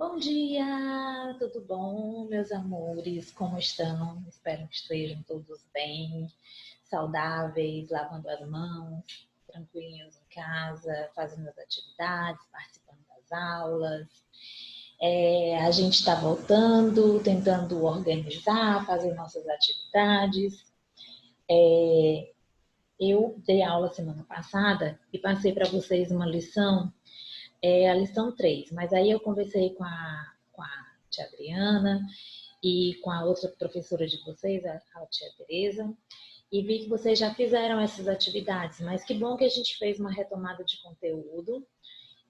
Bom dia, tudo bom, meus amores? Como estão? Espero que estejam todos bem, saudáveis, lavando as mãos, tranquilinhos em casa, fazendo as atividades, participando das aulas. A gente está voltando, tentando organizar, fazer nossas atividades. Eu dei aula semana passada e passei para vocês uma lição, a lição 3, mas aí eu conversei com a tia Adriana e com a outra professora de vocês, a tia Tereza, e vi que vocês já fizeram essas atividades, mas que bom que a gente fez uma retomada de conteúdo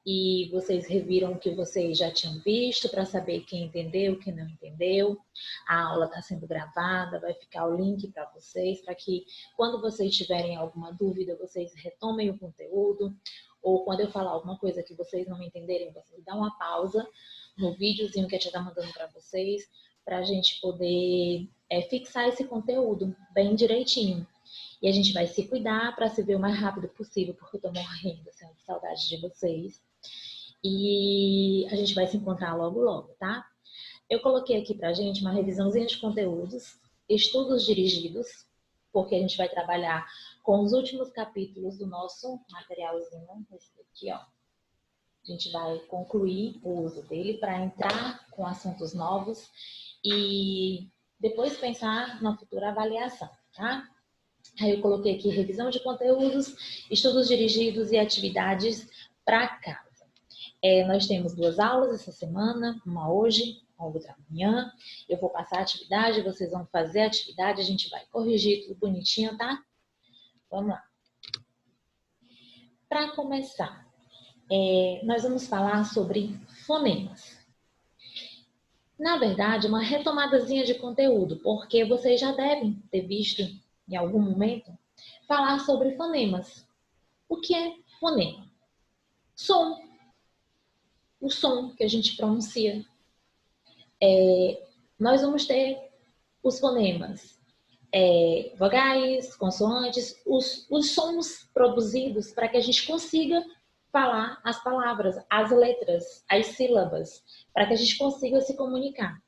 e vocês reviram o que vocês já tinham visto para saber quem entendeu, quem não entendeu. A aula está sendo gravada, vai ficar o link para vocês, para que quando vocês tiverem alguma dúvida, vocês retomem o conteúdo, ou quando eu falar alguma coisa que vocês não entenderem, vocês dão uma pausa no videozinho que a tia está mandando para vocês, para a gente poder fixar esse conteúdo bem direitinho. E a gente vai se cuidar para se ver o mais rápido possível, porque eu tô morrendo, sendo saudade de vocês. E a gente vai se encontrar logo, logo, tá? Eu coloquei aqui pra gente uma revisãozinha de conteúdos, estudos dirigidos, porque a gente vai trabalhar com os últimos capítulos do nosso materialzinho, esse aqui, ó. A gente vai concluir o uso dele para entrar com assuntos novos e depois pensar na futura avaliação, tá? Aí eu coloquei aqui revisão de conteúdos, estudos dirigidos e atividades para casa. Nós temos 2 aulas essa semana, uma hoje, a outra amanhã. Eu vou passar a atividade, vocês vão fazer a atividade, a gente vai corrigir tudo bonitinho, tá? Vamos lá. Para começar, nós vamos falar sobre fonemas. Na verdade, uma retomadazinha de conteúdo, porque vocês já devem ter visto em algum momento falar sobre fonemas. O que é fonema? Som. O som que a gente pronuncia. Nós vamos ter os fonemas, vogais, consoantes, os sons produzidos para que a gente consiga falar as palavras, as letras, as sílabas, para que a gente consiga se comunicar.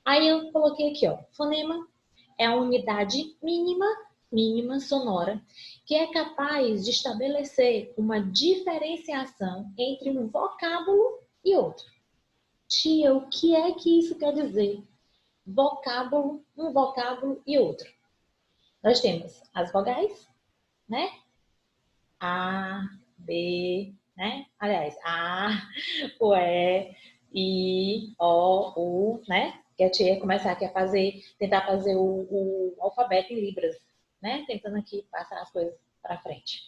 Aí eu coloquei aqui, ó, fonema é a unidade mínima sonora que é capaz de estabelecer uma diferenciação entre um vocábulo e outro. Tia, o que é que isso quer dizer? Vocábulo, um vocábulo e outro. Nós temos as vogais, né? A, B, né? Aliás, A, o E, I, O, U, né? Que a tia ia começar aqui a tentar fazer o alfabeto em libras, né? Tentando aqui passar as coisas para frente.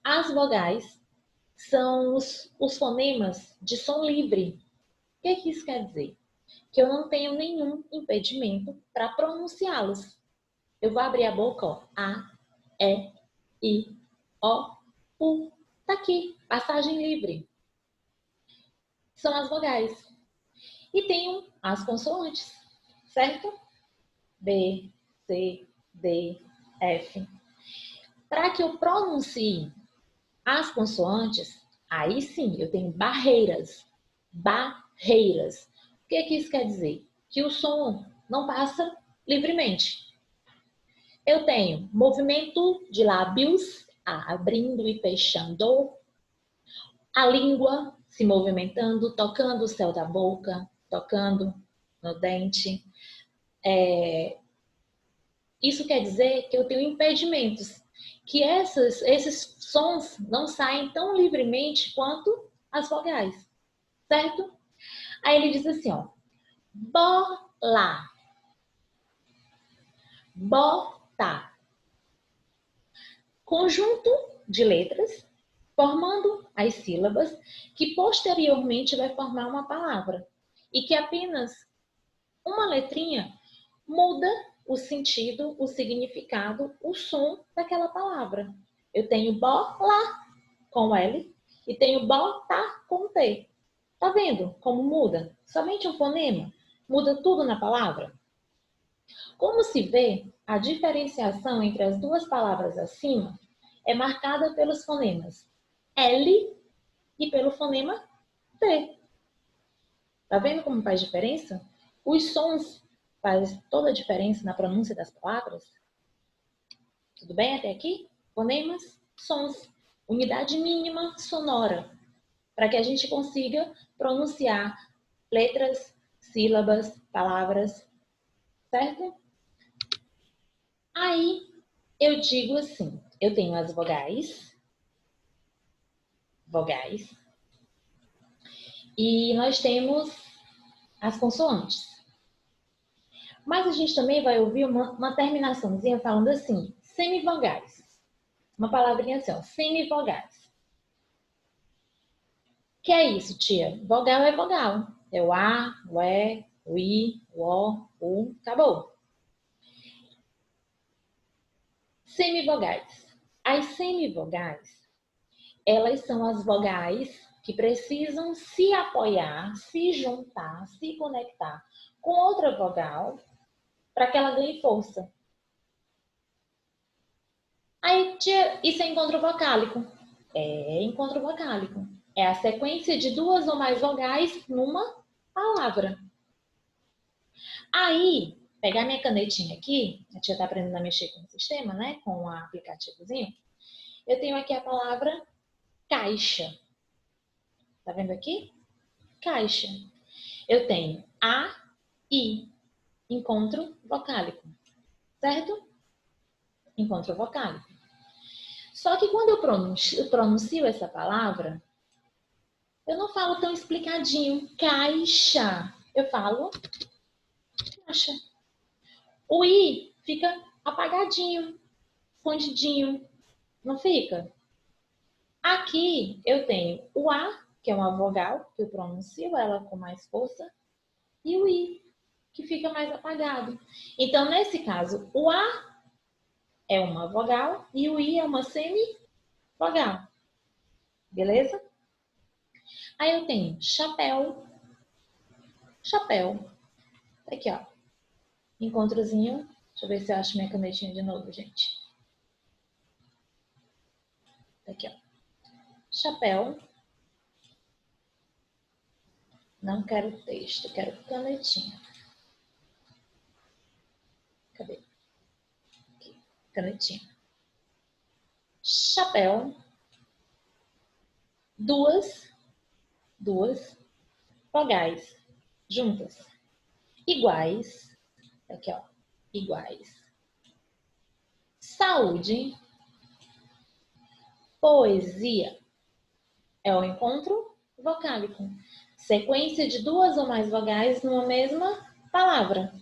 As vogais são os fonemas de som livre. O que isso quer dizer? Que eu não tenho nenhum impedimento para pronunciá-los. Eu vou abrir a boca, ó, A, E, I, O, U. Tá aqui, passagem livre. São as vogais. E tenho as consoantes, certo? B, C, D, F. Para que eu pronuncie as consoantes, aí sim eu tenho barreiras. Barreiras. O que isso quer dizer? Que o som não passa livremente. Eu tenho movimento de lábios, abrindo e fechando, a língua se movimentando, tocando o céu da boca, tocando no dente. Isso quer dizer que eu tenho impedimentos, que esses sons não saem tão livremente quanto as vogais, certo? Aí ele diz assim, ó, bola, bota, conjunto de letras formando as sílabas que posteriormente vai formar uma palavra e que apenas uma letrinha muda o sentido, o significado, o som daquela palavra. Eu tenho bola com L e tenho bota com T. Tá vendo como muda? Somente um fonema muda tudo na palavra? Como se vê, a diferenciação entre as duas palavras acima é marcada pelos fonemas L e pelo fonema T. Tá vendo como faz diferença? Os sons fazem toda a diferença na pronúncia das palavras. Tudo bem até aqui? Fonemas, sons, unidade mínima sonora, para que a gente consiga pronunciar letras, sílabas, palavras, certo? Aí eu digo assim, eu tenho as vogais, e nós temos as consoantes. Mas a gente também vai ouvir uma terminaçãozinha falando assim, semivogais. Uma palavrinha assim, ó, semivogais. Que é isso, tia? Vogal é vogal. É o A, o E, o I, o O, acabou. Semivogais. As semivogais, elas são as vogais que precisam se apoiar, se juntar, se conectar com outra vogal para que ela ganhe força. Aí, tia, isso é encontro vocálico. É encontro vocálico. É a sequência de duas ou mais vogais numa palavra. Aí, pegar minha canetinha aqui, a tia está aprendendo a mexer com o sistema, né? Com o aplicativozinho. Eu tenho aqui a palavra caixa. Tá vendo aqui? Caixa. Eu tenho A, I. Encontro vocálico. Certo? Encontro vocálico. Só que quando eu pronuncio essa palavra, eu não falo tão explicadinho. Caixa. Eu falo caixa. O I fica apagadinho, escondidinho. Não fica? Aqui eu tenho o A, que é uma vogal, que eu pronuncio ela com mais força, e o I, que fica mais apagado. Então, nesse caso, o A é uma vogal e o I é uma semivogal. Beleza? Aí eu tenho chapéu, chapéu. Aqui, ó. Encontrozinho. Deixa eu ver se eu acho minha canetinha de novo, gente. Aqui, ó. Chapéu. Não quero texto, quero canetinha. Cadê? Aqui. Canetinha. Chapéu. Duas vogais juntas. Iguais. Aqui, ó. Iguais. Saúde. Poesia. É o encontro vocálico. Sequência de duas ou mais vogais numa mesma palavra.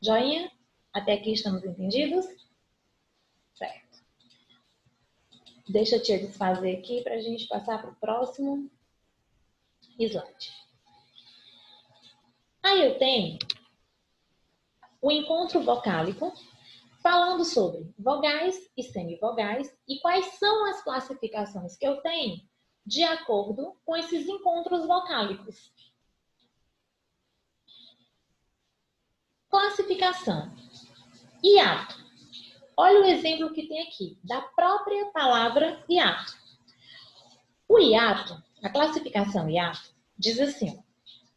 Joinha? Até aqui estamos entendidos? Certo. Deixa eu te desfazer aqui para a gente passar para o próximo slide. Aí eu tenho o encontro vocálico, falando sobre vogais e semivogais e quais são as classificações que eu tenho de acordo com esses encontros vocálicos. Classificação. Hiato. Olha o exemplo que tem aqui, da própria palavra hiato. O hiato, a classificação hiato, diz assim,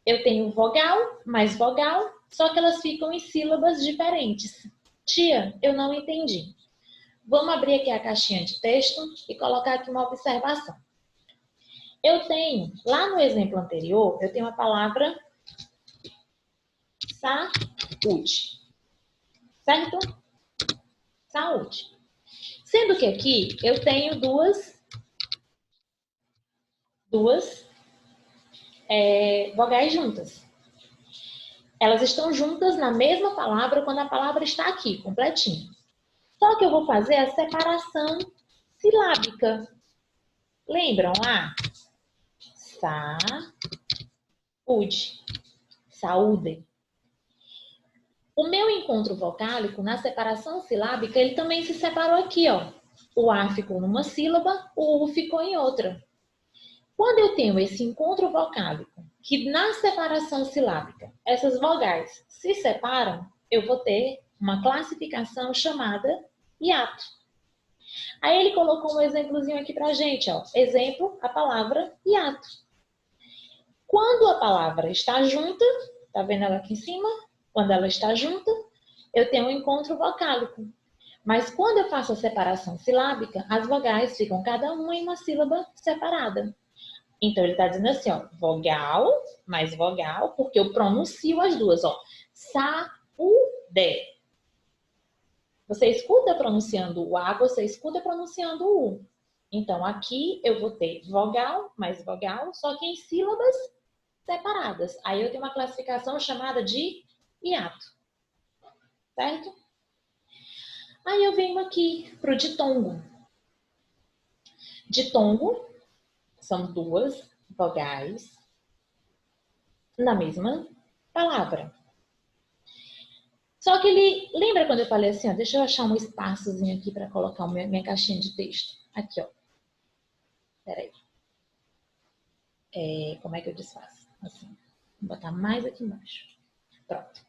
eu tenho vogal mais vogal, só que elas ficam em sílabas diferentes. Tia, eu não entendi. Vamos abrir aqui a caixinha de texto e colocar aqui uma observação. Eu tenho, lá no exemplo anterior, eu tenho a palavra saúde. Certo? Saúde. Sendo que aqui eu tenho duas vogais juntas. Elas estão juntas na mesma palavra quando a palavra está aqui, completinha. Só que eu vou fazer a separação silábica. Lembram lá? Saúde. Saúde. O meu encontro vocálico, na separação silábica, ele também se separou aqui, ó. O A ficou numa sílaba, o U ficou em outra. Quando eu tenho esse encontro vocálico, que na separação silábica, essas vogais se separam, eu vou ter uma classificação chamada hiato. Aí ele colocou um exemplozinho aqui pra gente, ó. Exemplo, a palavra hiato. Quando a palavra está junta, tá vendo ela aqui em cima? Quando ela está junta, eu tenho um encontro vocálico. Mas quando eu faço a separação silábica, as vogais ficam cada uma em uma sílaba separada. Então, ele está dizendo assim, ó, vogal, mais vogal, porque eu pronuncio as duas, ó. Saúde. Você escuta pronunciando o A, você escuta pronunciando o U. Então, aqui eu vou ter vogal, mais vogal, só que em sílabas separadas. Aí eu tenho uma classificação chamada de hiato. Certo? Aí eu venho aqui para o ditongo. Ditongo são duas vogais na mesma palavra. Só que ele... Lembra quando eu falei assim, ó, deixa eu achar um espaçozinho aqui para colocar minha caixinha de texto. Aqui, ó. Peraí. Como é que eu desfaço? Assim. Vou botar mais aqui embaixo. Pronto.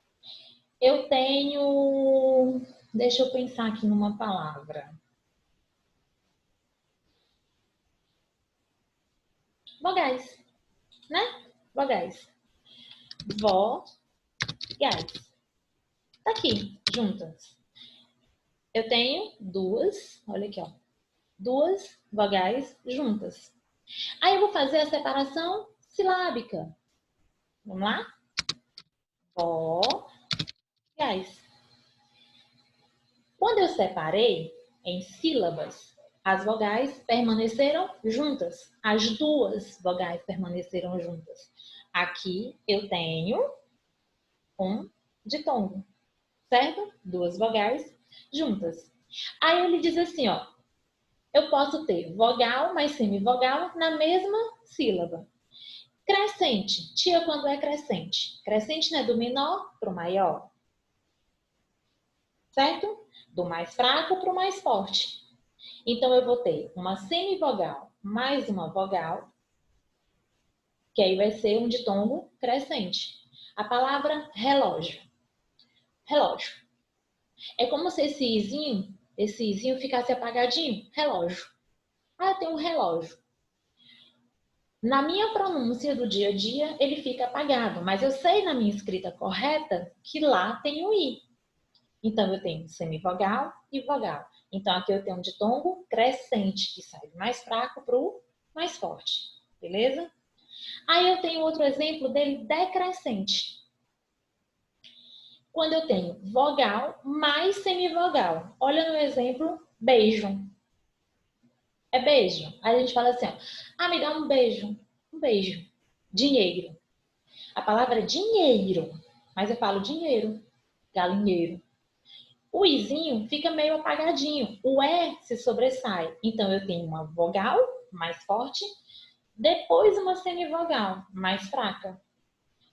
Eu tenho... Deixa eu pensar aqui numa palavra. Vogais, né? Vogais. Vogais. Tá aqui, juntas. Eu tenho duas, olha aqui, ó. Duas vogais juntas. Aí eu vou fazer a separação silábica. Vamos lá? Vogais. Quando eu separei em sílabas, as vogais permaneceram juntas. As duas vogais permaneceram juntas. Aqui eu tenho um ditongo, certo? Duas vogais juntas. Aí ele diz assim, ó, eu posso ter vogal mais semivogal na mesma sílaba. Crescente. Tia, quando é crescente? Crescente, né? Do menor para o maior. Certo? Do mais fraco para o mais forte. Então, eu vou ter uma semivogal mais uma vogal, que aí vai ser um ditongo crescente. A palavra relógio. Relógio. É como se esse izinho ficasse apagadinho. Relógio. Ah, tem um relógio. Na minha pronúncia do dia a dia, ele fica apagado, mas eu sei na minha escrita correta que lá tem o i. Então, eu tenho semivogal e vogal. Então, aqui eu tenho um ditongo crescente, que sai do mais fraco para o mais forte. Beleza? Aí eu tenho outro exemplo dele decrescente. Quando eu tenho vogal mais semivogal. Olha no exemplo, beijo. É beijo. Aí a gente fala assim, ó, ah, me dá um beijo. Um beijo. Dinheiro. A palavra é dinheiro, mas eu falo dinheiro, galinheiro. O izinho fica meio apagadinho, o E se sobressai. Então eu tenho uma vogal mais forte, depois uma semivogal mais fraca.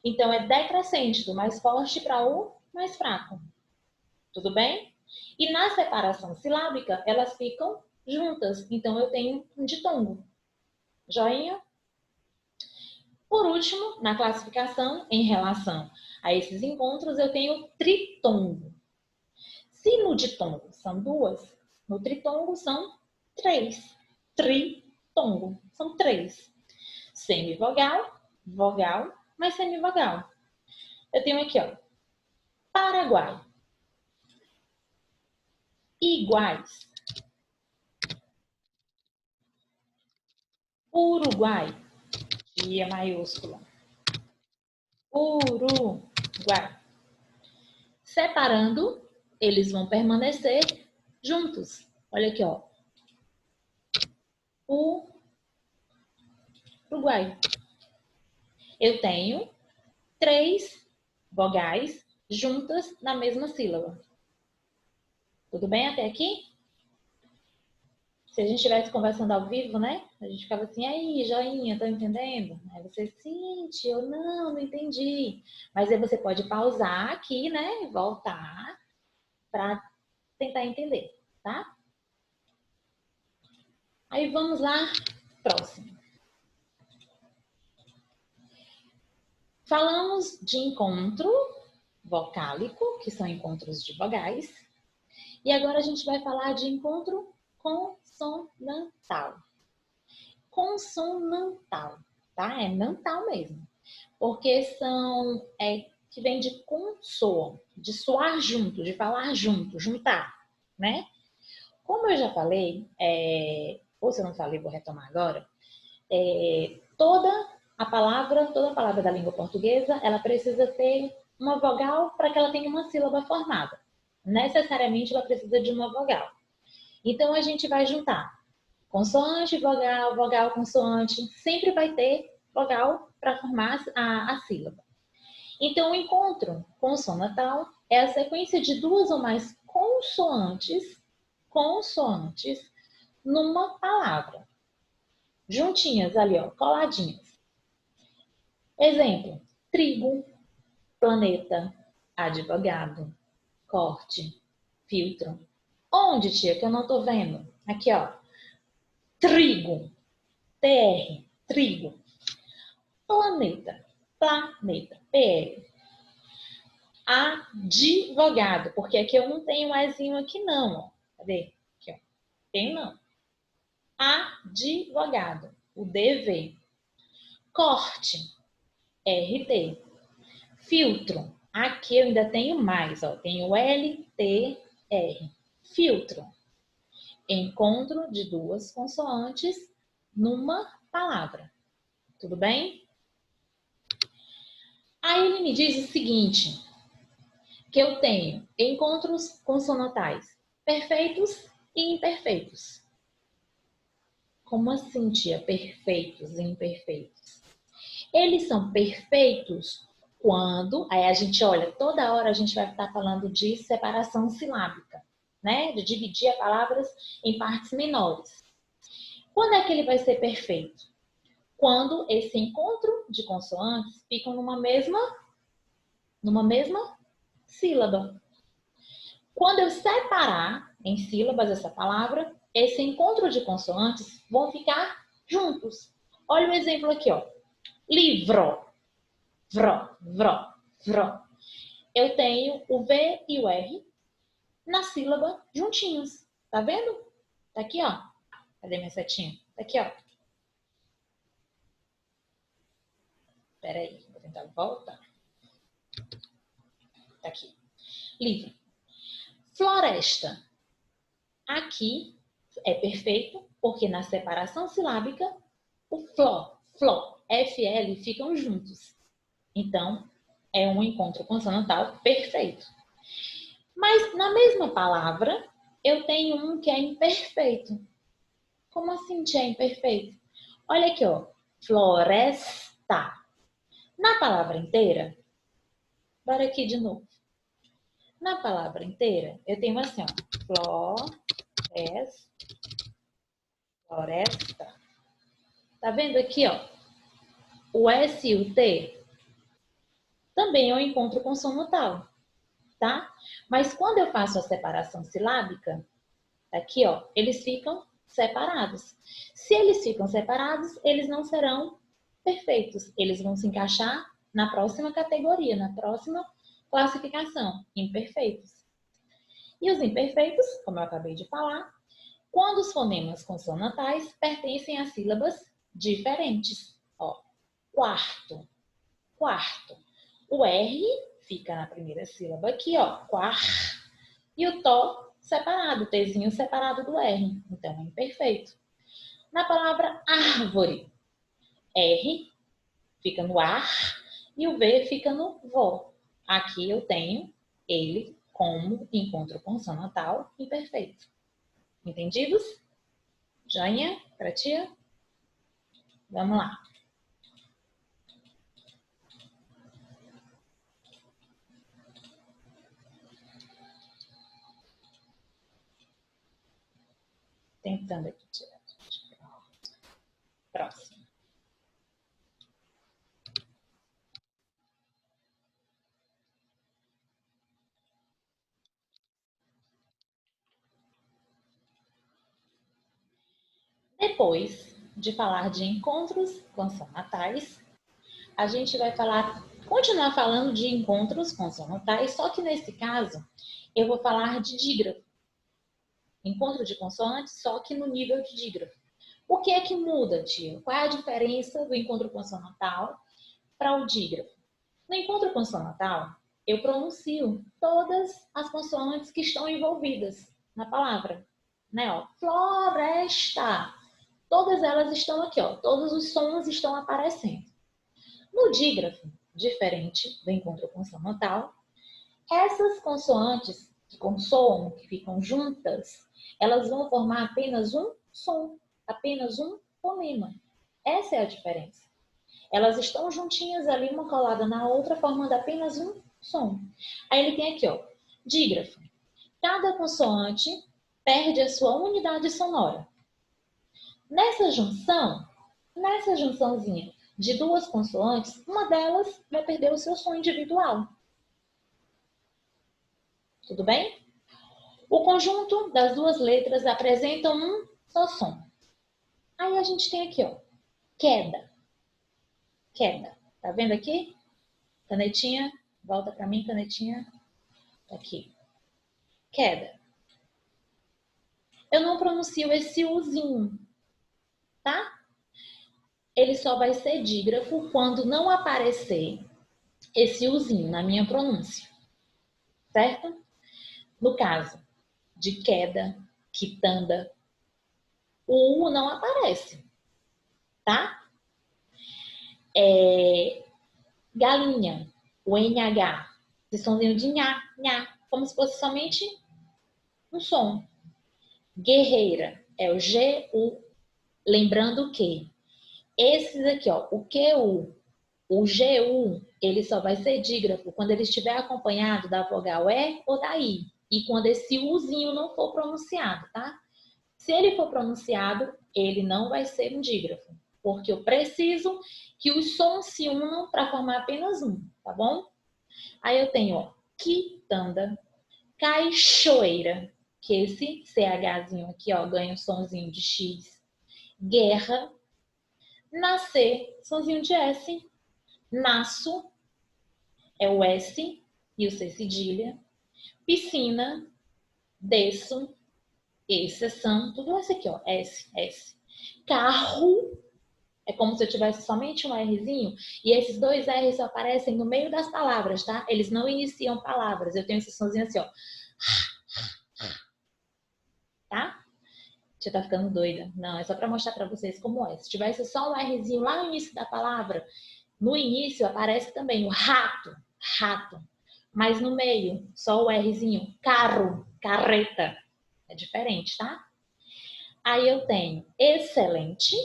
Então é decrescente, do mais forte para o mais fraco. Tudo bem? E na separação silábica, elas ficam juntas. Então eu tenho um ditongo. Joinha? Por último, na classificação, em relação a esses encontros, eu tenho tritongo. Se no ditongo são duas, no tritongo são três. Tritongo, são três. Semivogal, vogal, mais semivogal. Eu tenho aqui, ó, Paraguai. Iguais. Uruguai. I maiúscula. Uruguai. Separando, eles vão permanecer juntos. Olha aqui, ó. Uruguai. Eu tenho três vogais juntas na mesma sílaba. Tudo bem até aqui? Se a gente estivesse conversando ao vivo, né? A gente ficava assim, aí, joinha, tá entendendo? Aí você, sim, tio, não entendi. Mas aí você pode pausar aqui, né? E voltar para tentar entender, tá? Aí vamos lá, próximo. Falamos de encontro vocálico, que são encontros de vogais. E agora a gente vai falar de encontro consonantal. Consonantal, tá? É nantal mesmo. Porque são que vem de consoa, de soar junto, de falar junto, juntar, né? Como eu já falei, ou se eu não falei, vou retomar agora, toda toda palavra da língua portuguesa, ela precisa ter uma vogal para que ela tenha uma sílaba formada. Necessariamente ela precisa de uma vogal. Então a gente vai juntar consoante, vogal, vogal, consoante. Sempre vai ter vogal para formar a sílaba. Então o encontro consonantal é a sequência de duas ou mais consoantes numa palavra. Juntinhas ali, ó, coladinhas. Exemplo: trigo, planeta, advogado, corte, filtro. Onde, tia, que eu não tô vendo? Aqui, ó. Trigo, TR, trigo. Planeta, planeta, PL. Advogado, porque aqui eu não tenho Ezinho aqui não, ó. Cadê? Aqui, ó. Tem não. Advogado, o DV. Corte, RT. Filtro, aqui eu ainda tenho mais, ó. Tenho LTR. Filtro, encontro de duas consoantes numa palavra. Tudo bem? Aí ele me diz o seguinte, que eu tenho encontros consonantais perfeitos e imperfeitos. Como assim, tia? Perfeitos e imperfeitos? Eles são perfeitos quando, aí a gente olha, toda hora a gente vai estar falando de separação silábica, né? De dividir as palavras em partes menores. Quando é que ele vai ser perfeito? Quando esse encontro de consoantes ficam numa mesma sílaba. Quando eu separar em sílabas essa palavra, esse encontro de consoantes vão ficar juntos. Olha o exemplo aqui, ó. Livro. Vro, vro, vro. Eu tenho o V e o R na sílaba juntinhos. Tá vendo? Tá aqui, ó. Cadê minha setinha? Tá aqui, ó. Peraí, vou tentar voltar. Tá aqui. Livro. Floresta. Aqui é perfeito, porque na separação silábica, o fló, FL ficam juntos. Então, é um encontro consonantal perfeito. Mas na mesma palavra, eu tenho um que é imperfeito. Como assim, tia, é imperfeito? Olha aqui, ó. Floresta. Na palavra inteira, bora aqui de novo. Na palavra inteira, eu tenho assim, ó. Floresta. Tá vendo aqui, ó? O S e o T também é um encontro consonantal, tá? Mas quando eu faço a separação silábica, aqui, ó, eles ficam separados. Se eles ficam separados, eles não serão perfeitos. Eles vão se encaixar na próxima categoria, na próxima classificação, imperfeitos. E os imperfeitos, como eu acabei de falar, quando os fonemas consonantais pertencem a sílabas diferentes. Ó, quarto, quarto. O R fica na primeira sílaba aqui, ó, quar. E o tó separado, o Tzinho separado do R. Então, é imperfeito. Na palavra árvore, R fica no ar e o V fica no vo. Aqui eu tenho ele como encontro consonantal imperfeito. Entendidos? Joinha pra tia? Vamos lá. Tentando aqui tirar. Próximo. Depois de falar de encontros consonantais, a gente vai continuar falando de encontros consonantais, só que nesse caso eu vou falar de dígrafo. Encontro de consoantes, só que no nível de dígrafo. O que é que muda, tia? Qual é a diferença do encontro consonantal para o dígrafo. No encontro consonantal, eu pronuncio todas as consoantes que estão envolvidas na palavra. Né, ó, floresta. Todas elas estão aqui, ó. Todos os sons estão aparecendo. No dígrafo, diferente do encontro consonantal, essas consoantes que consoam, que ficam juntas, elas vão formar apenas um som, apenas um fonema. Essa é a diferença. Elas estão juntinhas ali, uma colada na outra, formando apenas um som. Aí ele tem aqui, ó, dígrafo. Cada consoante perde a sua unidade sonora. Nessa junçãozinha de duas consoantes, uma delas vai perder o seu som individual. Tudo bem? O conjunto das duas letras apresentam um só som. Aí a gente tem aqui, ó, queda. Queda. Tá vendo aqui? Canetinha, volta pra mim, canetinha. Aqui. Queda. Eu não pronuncio esse uzinho, tá? Ele só vai ser dígrafo quando não aparecer esse uzinho na minha pronúncia. Certo? No caso de queda, quitanda, o U não aparece, tá? Galinha, o NH, esse somzinho de nha, nha, como se fosse somente um som. Guerreira, é o GU, lembrando que esses aqui, ó, o QU, o GU, ele só vai ser dígrafo quando ele estiver acompanhado da vogal E ou da I. E quando esse Uzinho não for pronunciado, tá? Se ele for pronunciado, ele não vai ser um dígrafo. Porque eu preciso que os sons se unam para formar apenas um, tá bom? Aí eu tenho, ó, quitanda, caixoeira, que esse CHzinho aqui, ó, ganha um sonzinho de X. Guerra, nascer, sonzinho de S. Naço, é o S e o C cedilha. Piscina, desço, exceção, tudo isso aqui, ó, S, S. Carro, é como se eu tivesse somente um Rzinho, e esses dois R's só aparecem no meio das palavras, tá? Eles não iniciam palavras. Eu tenho esse sonzinho assim, ó. Tá? Você tá ficando doida. Não, é só para mostrar para vocês como é. Se tivesse só um Rzinho lá no início da palavra, no início aparece também o rato, rato. Mas no meio, só o Rzinho, carro, carreta. É diferente, tá? Aí eu tenho excelente,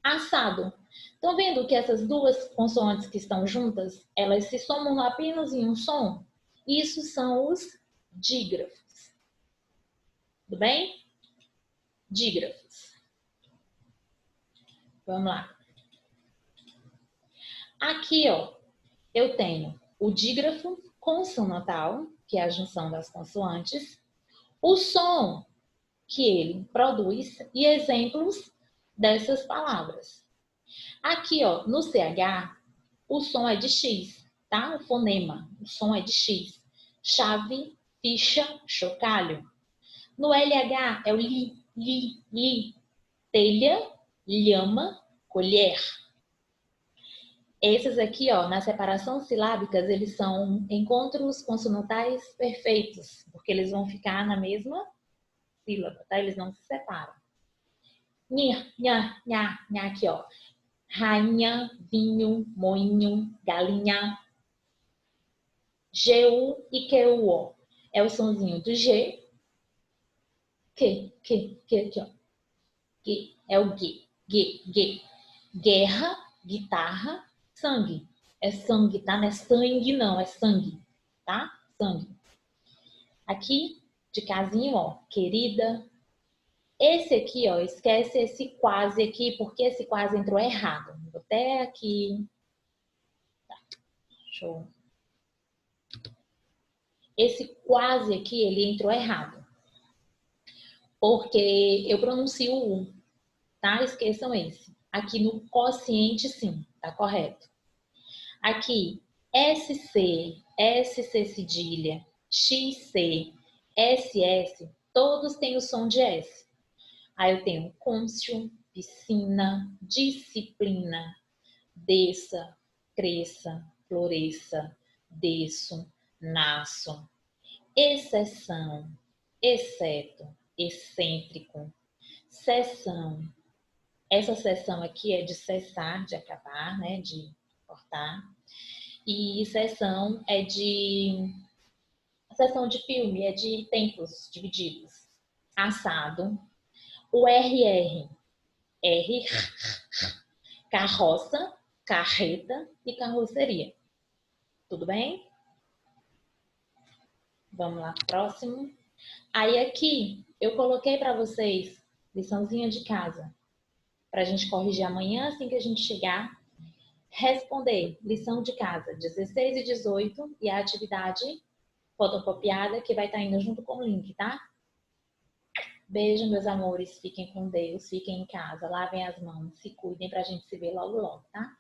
assado. Estão vendo que essas duas consoantes que estão juntas, elas se somam apenas em um som? Isso são os dígrafos. Tudo bem? Dígrafos. Vamos lá. Aqui, ó, eu tenho o dígrafo consonantal, que é a junção das consoantes, o som que ele produz e exemplos dessas palavras. Aqui, ó, no CH, o som é de X, tá? O fonema, o som é de X. Chave, ficha, chocalho. No LH é o li, li, li. Telha, lhama, colher. Esses aqui, ó, na separação silábicas, eles são encontros consonantais perfeitos, porque eles vão ficar na mesma sílaba, tá? Eles não se separam. Nha, nha, nha, nha, aqui, ó. Rainha, vinho, moinho, galinha. G-U e Q-U-O. É o sonzinho do G. Que, aqui, ó. G, é o G, G, G. Guerra, guitarra, sangue. É sangue, tá? Não é sangue, não, é sangue, tá? Sangue. Aqui, de casinho, ó, querida. Esse aqui, ó, esquece esse quase aqui, porque esse quase entrou errado. Vou até aqui. Tá, show. Esse quase aqui, ele entrou errado. Porque eu pronuncio o U, tá? Esqueçam esse. Aqui no quociente, sim, tá correto. Aqui, SC, SC cedilha, XC, SS, todos têm o som de S. Aí eu tenho côncio, piscina, disciplina, desça, cresça, floresça, desço, nasço. Exceção, exceto, excêntrico, seção. Essa seção aqui é de cessar, de acabar, né? De cortar. E seção é de... Seção de filme é de tempos divididos. Assado. O RR. R, carroça, carreta e carroceria. Tudo bem? Vamos lá, próximo. Aí aqui eu coloquei para vocês liçãozinha de casa, para a gente corrigir amanhã, assim que a gente chegar. Responder, lição de casa 16 e 18 e a atividade fotocopiada que vai estar indo junto com o link, tá? Beijo, meus amores. Fiquem com Deus, fiquem em casa, lavem as mãos, se cuidem pra gente se ver logo logo, tá?